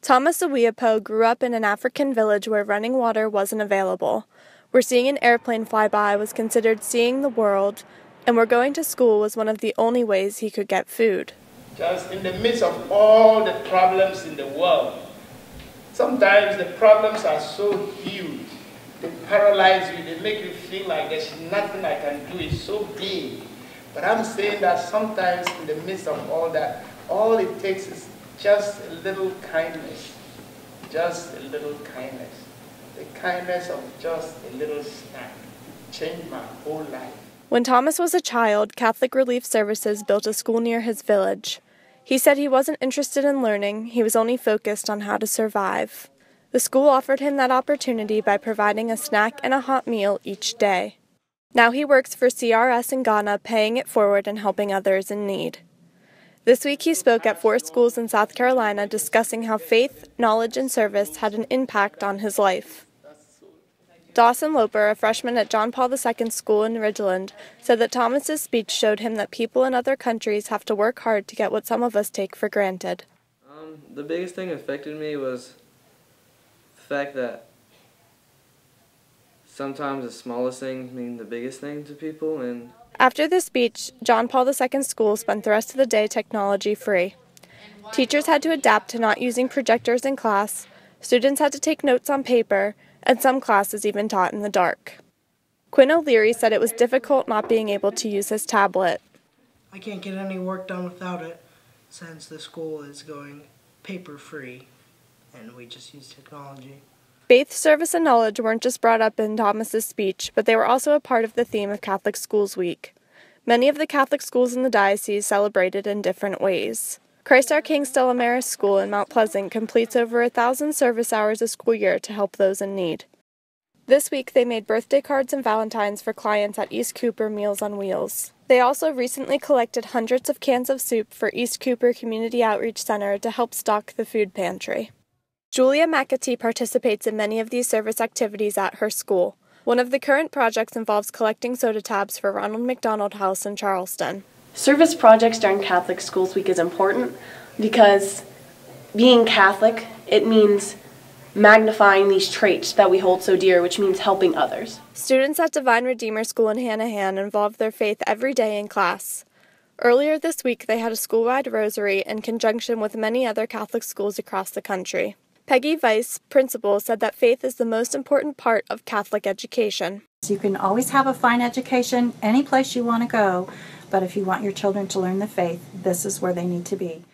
Thomas Awiapo grew up in an African village where running water wasn't available, where seeing an airplane fly by was considered seeing the world, and where going to school was one of the only ways he could get food. Just in the midst of all the problems in the world, sometimes the problems are so huge, they paralyze you, they make you feel like there's nothing I can do, it's so big. But I'm saying that sometimes in the midst of all that, all it takes is just a little kindness, just a little kindness. The kindness of just a little snack changed my whole life. When Thomas was a child, Catholic Relief Services built a school near his village. He said he wasn't interested in learning, he was only focused on how to survive. The school offered him that opportunity by providing a snack and a hot meal each day. Now he works for CRS in Ghana, paying it forward and helping others in need. This week he spoke at 4 schools in South Carolina discussing how faith, knowledge, and service had an impact on his life. Dawson Loper, a freshman at John Paul II School in Ridgeland, said that Thomas's speech showed him that people in other countries have to work hard to get what some of us take for granted. The biggest thing that affected me was the fact that sometimes the smallest things mean the biggest thing to people. And after the speech, John Paul II School spent the rest of the day technology-free. Teachers had to adapt to not using projectors in class, students had to take notes on paper, and some classes even taught in the dark. Quinn O'Leary said it was difficult not being able to use his tablet. I can't get any work done without it since the school is going paper-free and we just use technology. Faith, service, and knowledge weren't just brought up in Thomas's speech, but they were also a part of the theme of Catholic Schools Week. Many of the Catholic schools in the diocese celebrated in different ways. Christ Our King Stella Maris School in Mount Pleasant completes over 1,000 service hours a school year to help those in need. This week they made birthday cards and valentines for clients at East Cooper Meals on Wheels. They also recently collected hundreds of cans of soup for East Cooper Community Outreach Center to help stock the food pantry. Julia McAtee participates in many of these service activities at her school. One of the current projects involves collecting soda tabs for Ronald McDonald House in Charleston. Service projects during Catholic Schools Week is important because being Catholic, it means magnifying these traits that we hold so dear, which means helping others. Students at Divine Redeemer School in Hanahan involve their faith every day in class. Earlier this week, they had a school-wide rosary in conjunction with many other Catholic schools across the country. Peggy Weiss, principal, said that faith is the most important part of Catholic education. You can always have a fine education any place you want to go, but if you want your children to learn the faith, this is where they need to be.